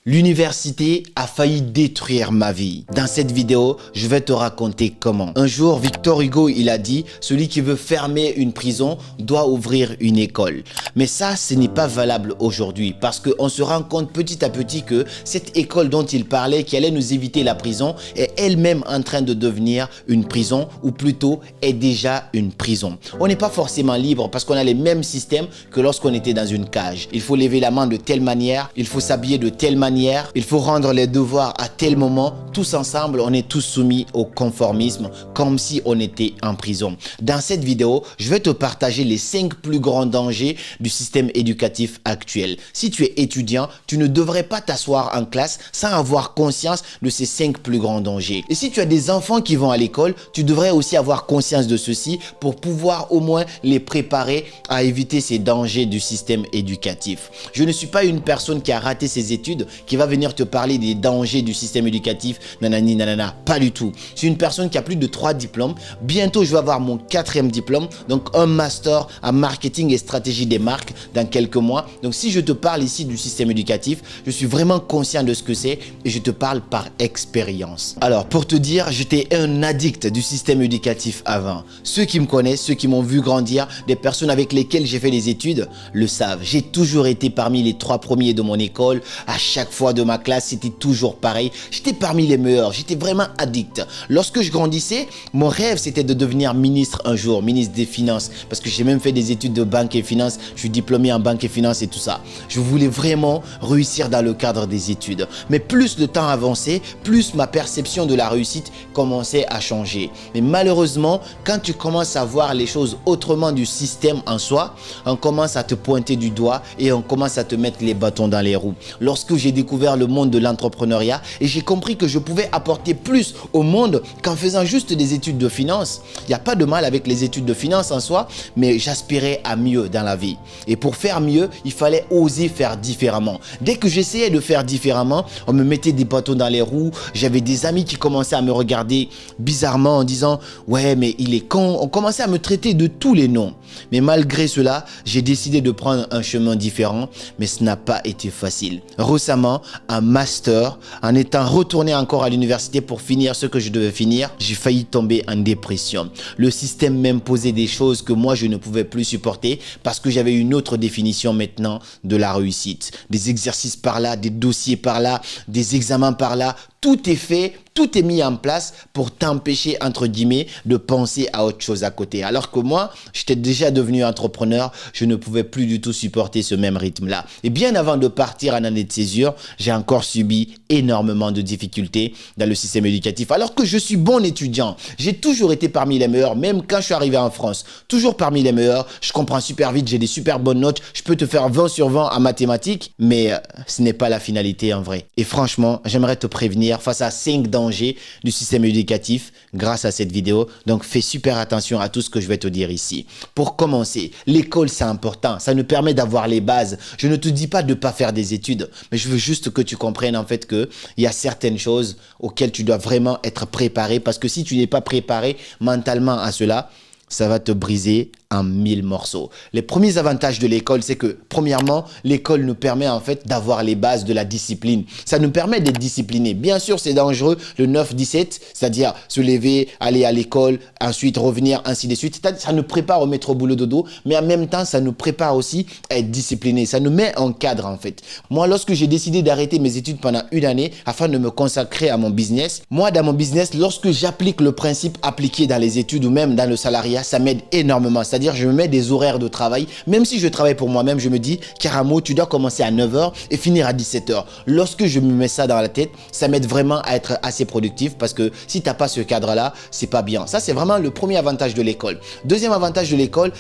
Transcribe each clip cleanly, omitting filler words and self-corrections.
L'université a failli détruire ma vie. Dans cette vidéo, je vais te raconter comment. Un jour, Victor Hugo, il a dit « Celui qui veut fermer une prison doit ouvrir une école ». Mais ça, ce n'est pas valable aujourd'hui parce qu'on se rend compte petit à petit que cette école dont il parlait, qui allait nous éviter la prison, est elle-même en train de devenir une prison ou plutôt est déjà une prison. On n'est pas forcément libre parce qu'on a les mêmes systèmes que lorsqu'on était dans une cage. Il faut lever la main de telle manière, il faut s'habiller de telle manière, il faut rendre les devoirs à tel moment. Tous ensemble, on est tous soumis au conformisme comme si on était en prison. Dans cette vidéo, je vais te partager les 5 plus grands dangers du système éducatif actuel. Si tu es étudiant, tu ne devrais pas t'asseoir en classe sans avoir conscience de ces 5 plus grands dangers. Et si tu as des enfants qui vont à l'école, tu devrais aussi avoir conscience de ceci pour pouvoir au moins les préparer à éviter ces dangers du système éducatif. Je ne suis pas une personne qui a raté ses études, qui va venir te parler des dangers du système éducatif, nanani nanana, pas du tout. Je suis une personne qui a plus de 3 diplômes. Bientôt, je vais avoir mon 4e diplôme, donc un master en marketing et stratégie des marques dans quelques mois. Donc, si je te parle ici du système éducatif, je suis vraiment conscient de ce que c'est et je te parle par expérience. Alors, pour te dire, j'étais un addict du système éducatif avant. Ceux qui me connaissent, ceux qui m'ont vu grandir, des personnes avec lesquelles j'ai fait les études, le savent. J'ai toujours été parmi les 3 premiers de mon école. À chaque fois de ma classe, c'était toujours pareil. J'étais parmi les meilleurs. J'étais vraiment addict. Lorsque je grandissais, mon rêve, c'était de devenir ministre un jour, ministre des Finances. Parce que j'ai même fait des études de banque et finance. Je suis diplômé en banque et finance et tout ça. Je voulais vraiment réussir dans le cadre des études. Mais plus le temps avançait, plus ma perception de la réussite commençait à changer. Mais malheureusement, quand tu commences à voir les choses autrement du système en soi, on commence à te pointer du doigt et on commence à te mettre les bâtons dans les roues. Lorsque j'ai découvert le monde de l'entrepreneuriat et j'ai compris que je pouvais apporter plus au monde qu'en faisant juste des études de finance. Il n'y a pas de mal avec les études de finance en soi, mais j'aspirais à mieux dans la vie. Et pour faire mieux, il fallait oser faire différemment. Dès que j'essayais de faire différemment, on me mettait des bâtons dans les roues. J'avais des amis qui commençaient à me regarder bizarrement en disant « Ouais, mais il est con ». On commençait à me traiter de tous les noms. Mais malgré cela, j'ai décidé de prendre un chemin différent, mais ce n'a pas été facile. Récemment, un master, en étant retourné encore à l'université pour finir ce que je devais finir, j'ai failli tomber en dépression. Le système m'imposait des choses que moi je ne pouvais plus supporter parce que j'avais une autre définition maintenant de la réussite. Des exercices par là, des dossiers par là, des examens par là. Tout est fait, tout est mis en place pour t'empêcher, entre guillemets, de penser à autre chose à côté. Alors que moi, j'étais déjà devenu entrepreneur, je ne pouvais plus du tout supporter ce même rythme-là. Et bien avant de partir en année de césure, j'ai encore subi énormément de difficultés dans le système éducatif. Alors que je suis bon étudiant, j'ai toujours été parmi les meilleurs, même quand je suis arrivé en France. Toujours parmi les meilleurs, je comprends super vite, j'ai des super bonnes notes, je peux te faire 20 sur 20 en mathématiques, mais ce n'est pas la finalité en vrai. Et franchement, j'aimerais te prévenir face à 5 dangers du système éducatif grâce à cette vidéo. Donc, fais super attention à tout ce que je vais te dire ici. Pour commencer, l'école, c'est important. Ça nous permet d'avoir les bases. Je ne te dis pas de ne pas faire des études, mais je veux juste que tu comprennes en fait qu'il y a certaines choses auxquelles tu dois vraiment être préparé parce que si tu n'es pas préparé mentalement à cela, ça va te briser en 1000 morceaux. Les premiers avantages de l'école, c'est que premièrement, l'école nous permet en fait d'avoir les bases de la discipline. Ça nous permet d'être disciplinés. Bien sûr, c'est dangereux le 9-17, c'est-à-dire se lever, aller à l'école, ensuite revenir, ainsi de suite. Ça nous prépare au métro boulot dodo, mais en même temps, ça nous prépare aussi à être disciplinés. Ça nous met en cadre en fait. Moi, lorsque j'ai décidé d'arrêter mes études pendant une année afin de me consacrer à mon business, moi, dans mon business, lorsque j'applique le principe appliqué dans les études ou même dans le salariat, ça m'aide énormément. C'est-à-dire, je me mets des horaires de travail. Même si je travaille pour moi-même, je me dis, Karamo, tu dois commencer à 9 h et finir à 17 h. Lorsque je me mets ça dans la tête, ça m'aide vraiment à être assez productif parce que si tu n'as pas ce cadre-là, c'est pas bien. Ça, c'est vraiment le premier avantage de l'école. Deuxième avantage de l'école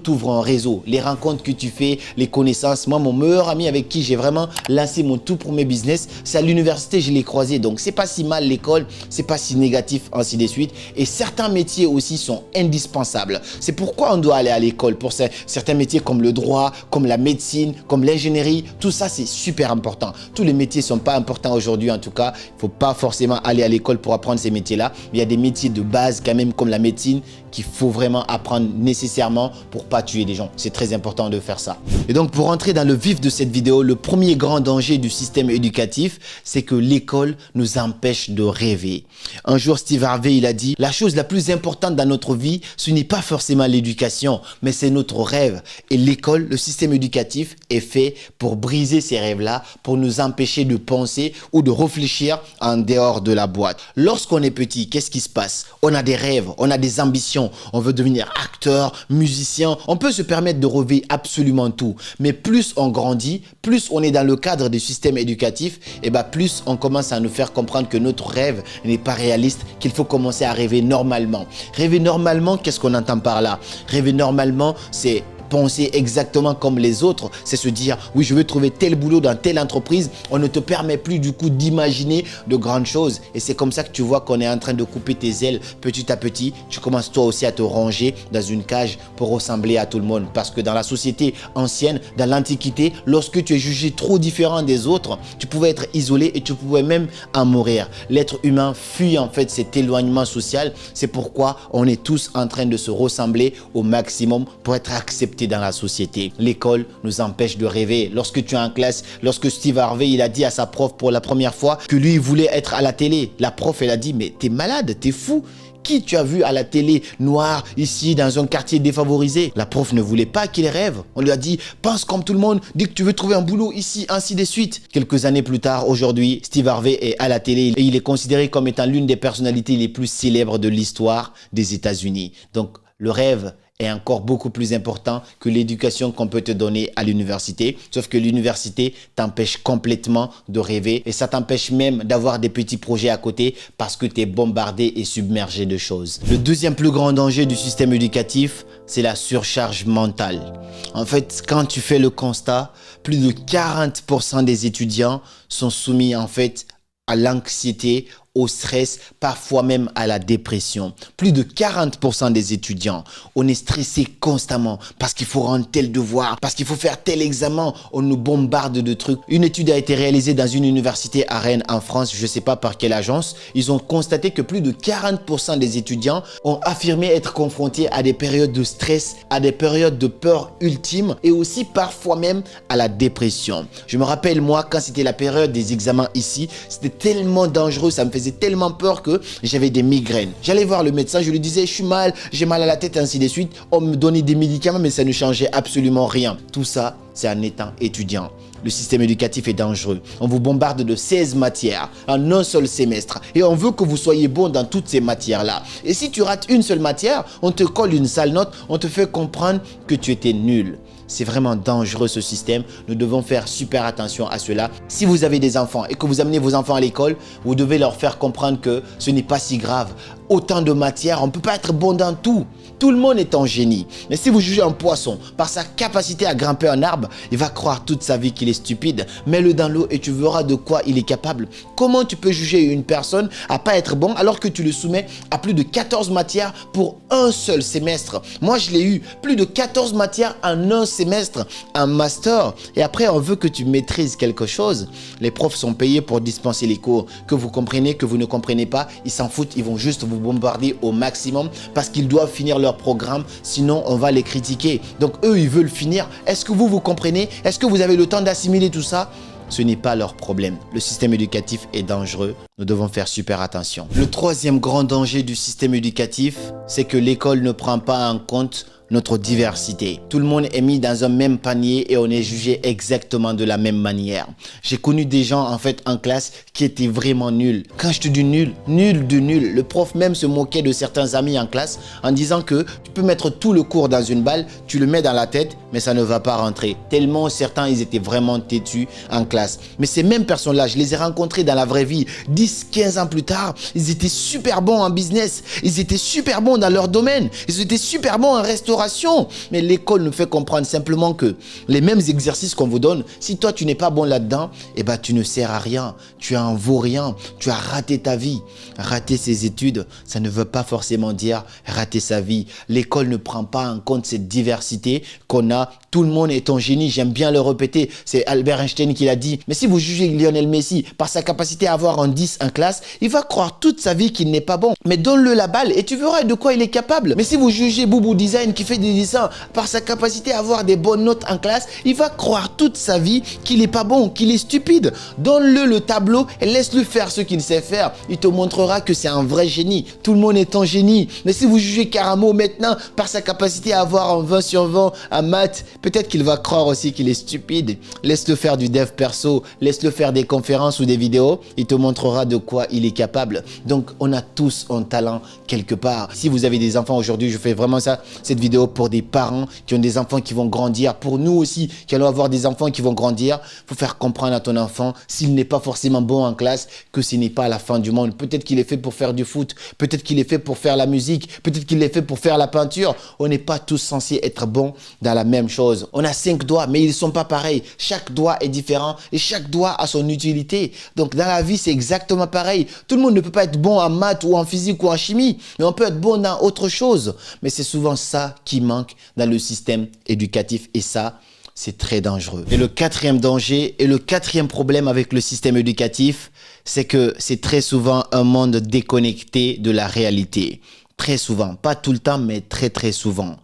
t'ouvre un réseau. Les rencontres que tu fais, les connaissances. Moi, mon meilleur ami avec qui j'ai vraiment lancé mon tout premier business, c'est à l'université, je l'ai croisé. Donc, c'est pas si mal l'école, c'est pas si négatif, ainsi de suite. Et certains métiers aussi sont indispensables. C'est pourquoi monde doit aller à l'école pour certains métiers comme le droit, comme la médecine, comme l'ingénierie. Tout ça, c'est super important. Tous les métiers ne sont pas importants aujourd'hui, en tout cas. Il ne faut pas forcément aller à l'école pour apprendre ces métiers-là. Mais il y a des métiers de base quand même comme la médecine qu'il faut vraiment apprendre nécessairement pour ne pas tuer des gens. C'est très important de faire ça. Et donc, pour entrer dans le vif de cette vidéo, le premier grand danger du système éducatif, c'est que l'école nous empêche de rêver. Un jour, Steve Harvey, il a dit « La chose la plus importante dans notre vie, ce n'est pas forcément l'éducation, mais c'est notre rêve. » Et l'école, le système éducatif est fait pour briser ces rêves-là, pour nous empêcher de penser ou de réfléchir en dehors de la boîte. Lorsqu'on est petit, qu'est-ce qui se passe? On a des rêves, on a des ambitions, on veut devenir acteur, musicien, on peut se permettre de rêver absolument tout. Mais plus on grandit, plus on est dans le cadre du système éducatif, et plus on commence à nous faire comprendre que notre rêve n'est pas réaliste, qu'il faut commencer à rêver normalement. Rêver normalement, qu'est-ce qu'on entend par là? Rêver normalement, c'est penser exactement comme les autres, c'est se dire oui, je veux trouver tel boulot dans telle entreprise. On ne te permet plus du coup d'imaginer de grandes choses, et c'est comme ça que tu vois qu'on est en train de couper tes ailes petit à petit. Tu commences toi aussi à te ranger dans une cage pour ressembler à tout le monde, parce que dans la société ancienne, dans l'Antiquité, lorsque tu es jugé trop différent des autres, tu pouvais être isolé et tu pouvais même en mourir. L'être humain fuit en fait cet éloignement social. C'est pourquoi on est tous en train de se ressembler au maximum pour être accepté dans la société. L'école nous empêche de rêver. Lorsque tu es en classe, lorsque Steve Harvey il a dit à sa prof pour la première fois que lui il voulait être à la télé, la prof elle a dit mais t'es malade, t'es fou. Qui tu as vu à la télé noire ici dans un quartier défavorisé? La prof ne voulait pas qu'il rêve. On lui a dit pense comme tout le monde, dis que tu veux trouver un boulot ici, ainsi de suite. Quelques années plus tard, aujourd'hui, Steve Harvey est à la télé et il est considéré comme étant l'une des personnalités les plus célèbres de l'histoire des États-Unis. Donc le rêve est encore beaucoup plus important que l'éducation qu'on peut te donner à l'université. Sauf que l'université t'empêche complètement de rêver et ça t'empêche même d'avoir des petits projets à côté parce que tu es bombardé et submergé de choses. Le deuxième plus grand danger du système éducatif, c'est la surcharge mentale. En fait, quand tu fais le constat, plus de 40% des étudiants sont soumis en fait à l'anxiété, au stress, parfois même à la dépression. Plus de 40% des étudiants, on est stressé constamment parce qu'il faut rendre tel devoir, parce qu'il faut faire tel examen, on nous bombarde de trucs. Une étude a été réalisée dans une université à Rennes en France, je ne sais pas par quelle agence. Ils ont constaté que plus de 40% des étudiants ont affirmé être confrontés à des périodes de stress, à des périodes de peur ultime et aussi parfois même à la dépression. Je me rappelle moi quand c'était la période des examens ici, c'était tellement dangereux, ça me faisait tellement peur que j'avais des migraines. J'allais voir le médecin, je lui disais je suis mal, j'ai mal à la tête, ainsi de suite. On me donnait des médicaments mais ça ne changeait absolument rien. Tout ça, c'est en étant étudiant. Le système éducatif est dangereux. On vous bombarde de 16 matières en un seul semestre et on veut que vous soyez bon dans toutes ces matières-là. Et si tu rates une seule matière, on te colle une sale note, on te fait comprendre que tu étais nul. C'est vraiment dangereux ce système. Nous devons faire super attention à cela. Si vous avez des enfants et que vous amenez vos enfants à l'école, vous devez leur faire comprendre que ce n'est pas si grave. Autant de matières, on ne peut pas être bon dans tout. Tout le monde est un génie. Mais si vous jugez un poisson par sa capacité à grimper un arbre, il va croire toute sa vie qu'il est stupide. Mets-le dans l'eau et tu verras de quoi il est capable. Comment tu peux juger une personne à pas être bon alors que tu le soumets à plus de 14 matières pour un seul semestre? Moi, je l'ai eu. Plus de 14 matières en un semestre, un master. Et après, on veut que tu maîtrises quelque chose. Les profs sont payés pour dispenser les cours. Que vous comprenez, que vous ne comprenez pas, ils s'en foutent. Ils vont juste vous bombarder au maximum parce qu'ils doivent finir leur programme, sinon on va les critiquer. Donc eux, ils veulent finir. Est-ce que vous comprenez? Est-ce que vous avez le temps d'assimiler tout ça? Ce n'est pas leur problème. Le système éducatif est dangereux. Nous devons faire super attention. Le troisième grand danger du système éducatif, c'est que l'école ne prend pas en compte notre diversité. Tout le monde est mis dans un même panier et on est jugé exactement de la même manière. J'ai connu des gens en fait en classe qui étaient vraiment nuls. Quand je te dis nul, nul de nul. Le prof même se moquait de certains amis en classe en disant que tu peux mettre tout le cours dans une balle, tu le mets dans la tête, mais ça ne va pas rentrer. Tellement certains, ils étaient vraiment têtus en classe. Mais ces mêmes personnes-là, je les ai rencontrés dans la vraie vie. 10 10, 15 ans plus tard, ils étaient super bons en business, ils étaient super bons dans leur domaine, ils étaient super bons en restauration. Mais l'école nous fait comprendre simplement que les mêmes exercices qu'on vous donne, si toi tu n'es pas bon là-dedans, eh ben tu ne sers à rien, tu en vaux rien, tu as raté ta vie. Rater ses études, ça ne veut pas forcément dire rater sa vie. L'école ne prend pas en compte cette diversité qu'on a. Tout le monde est un génie, j'aime bien le répéter. C'est Albert Einstein qui l'a dit. Mais si vous jugez Lionel Messi par sa capacité à avoir un 10 en classe, il va croire toute sa vie qu'il n'est pas bon. Mais donne-le la balle et tu verras de quoi il est capable. Mais si vous jugez Boubou Design qui fait des dessins par sa capacité à avoir des bonnes notes en classe, il va croire toute sa vie qu'il n'est pas bon, qu'il est stupide. Donne-le le tableau et laisse-le faire ce qu'il sait faire. Il te montrera que c'est un vrai génie. Tout le monde est un génie. Mais si vous jugez Karamo maintenant par sa capacité à avoir un 20 sur 20 en maths, peut-être qu'il va croire aussi qu'il est stupide. Laisse-le faire du dev perso, laisse-le faire des conférences ou des vidéos. Il te montrera de quoi il est capable. Donc, on a tous un talent quelque part. Si vous avez des enfants aujourd'hui, je fais vraiment cette vidéo pour des parents qui ont des enfants qui vont grandir. Pour nous aussi, qui allons avoir des enfants qui vont grandir. Il faut faire comprendre à ton enfant, s'il n'est pas forcément bon en classe, que ce n'est pas la fin du monde. Peut-être qu'il est fait pour faire du foot, peut-être qu'il est fait pour faire la musique, peut-être qu'il est fait pour faire la peinture. On n'est pas tous censés être bons dans la même chose. On a 5 doigts, mais ils ne sont pas pareils. Chaque doigt est différent et chaque doigt a son utilité. Donc dans la vie, c'est exactement pareil. Tout le monde ne peut pas être bon en maths ou en physique ou en chimie, mais on peut être bon dans autre chose. Mais c'est souvent ça qui manque dans le système éducatif et ça, c'est très dangereux. Et le quatrième danger et le quatrième problème avec le système éducatif, c'est que c'est très souvent un monde déconnecté de la réalité. Très souvent, pas tout le temps, mais très souvent.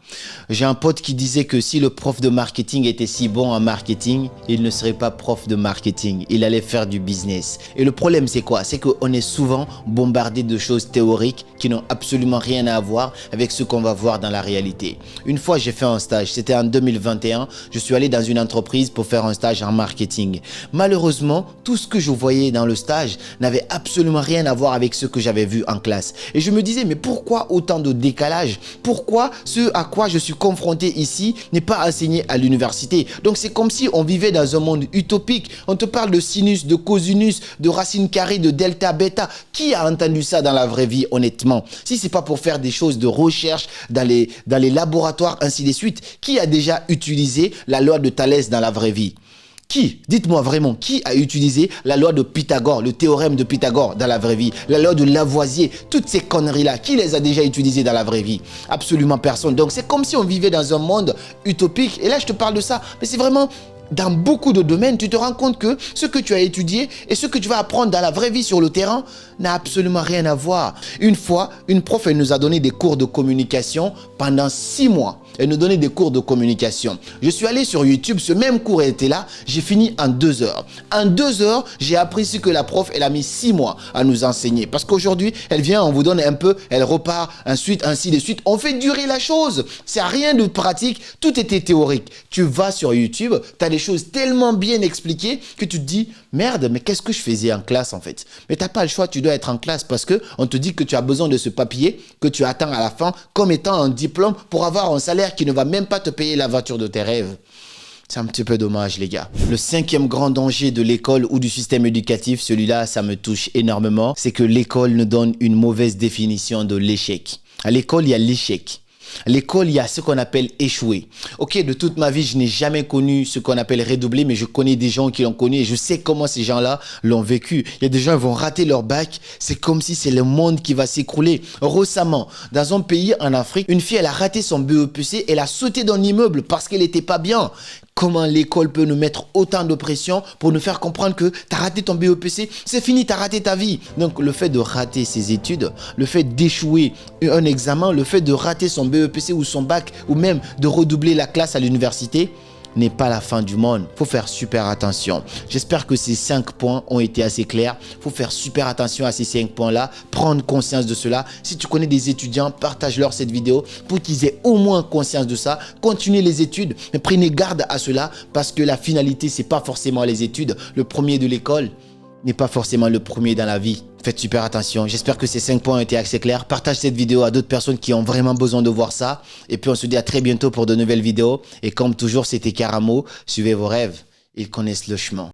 J'ai un pote qui disait que si le prof de marketing était si bon en marketing, il ne serait pas prof de marketing, il allait faire du business. Et le problème c'est quoi? C'est qu'on est souvent bombardé de choses théoriques qui n'ont absolument rien à voir avec ce qu'on va voir dans la réalité. Une fois j'ai fait un stage, c'était en 2021, je suis allé dans une entreprise pour faire un stage en marketing. Malheureusement, tout ce que je voyais dans le stage n'avait absolument rien à voir avec ce que j'avais vu en classe. Et je me disais, mais pourquoi autant de décalage? Pourquoi ce à quoi je suis confronté ici n'est pas enseigné à l'université? Donc c'est comme si on vivait dans un monde utopique. On te parle de sinus, de cosinus, de racine carrée, de delta, bêta. Qui a entendu ça dans la vraie vie, honnêtement? Si c'est pas pour faire des choses de recherche dans les laboratoires, ainsi de suite, qui a déjà utilisé la loi de Thalès dans la vraie vie? Qui? Dites-moi vraiment, qui a utilisé la loi de Pythagore, le théorème de Pythagore dans la vraie vie, la loi de Lavoisier, toutes ces conneries-là, qui les a déjà utilisées dans la vraie vie? Absolument personne. Donc c'est comme si on vivait dans un monde utopique. Et là, je te parle de ça, mais c'est vraiment... Dans beaucoup de domaines, tu te rends compte que ce que tu as étudié et ce que tu vas apprendre dans la vraie vie sur le terrain n'a absolument rien à voir. Une fois, une prof, elle nous a donné des cours de communication pendant 6 mois. Elle nous donnait des cours de communication. Je suis allé sur YouTube, ce même cours était là, j'ai fini en 2 heures. En 2 heures, j'ai appris ce que la prof, elle a mis 6 mois à nous enseigner. Parce qu'aujourd'hui, elle vient, on vous donne un peu, elle repart, ensuite, ainsi de suite. On fait durer la chose. C'est rien de pratique, tout était théorique. Tu vas sur YouTube, tu as des choses tellement bien expliquées que tu te dis, merde, mais qu'est-ce que je faisais en classe en fait? Mais tu n'as pas le choix, tu dois être en classe parce qu'on te dit que tu as besoin de ce papier que tu attends à la fin comme étant un diplôme pour avoir un salaire qui ne va même pas te payer la voiture de tes rêves. C'est un petit peu dommage les gars. Le 5e grand danger de l'école ou du système éducatif, celui-là ça me touche énormément, c'est que l'école nous donne une mauvaise définition de l'échec. À l'école, il y a l'échec. À l'école, il y a ce qu'on appelle échouer. Ok, de toute ma vie, je n'ai jamais connu ce qu'on appelle redoubler, mais je connais des gens qui l'ont connu et je sais comment ces gens-là l'ont vécu. Il y a des gens qui vont rater leur bac, c'est comme si c'est le monde qui va s'écrouler. Récemment, dans un pays en Afrique, une fille, elle a raté son BEPC, elle a sauté d'un immeuble parce qu'elle n'était pas bien. Comment l'école peut nous mettre autant de pression pour nous faire comprendre que tu as raté ton BEPC, c'est fini, tu as raté ta vie. Donc le fait de rater ses études, le fait d'échouer un examen, le fait de rater son BEPC ou son bac ou même de redoubler la classe à l'université n'est pas la fin du monde. Il faut faire super attention. J'espère que ces 5 points ont été assez clairs. Il faut faire super attention à ces 5 points-là, prendre conscience de cela. Si tu connais des étudiants, partage-leur cette vidéo pour qu'ils aient au moins conscience de ça. Continuez les études, mais prenez garde à cela parce que la finalité, ce n'est pas forcément les études. Le premier de l'école n'est pas forcément le premier dans la vie. Faites super attention. J'espère que ces 5 points ont été assez clairs. Partage cette vidéo à d'autres personnes qui ont vraiment besoin de voir ça. Et puis on se dit à très bientôt pour de nouvelles vidéos. Et comme toujours, c'était Karamo. Suivez vos rêves. Ils connaissent le chemin.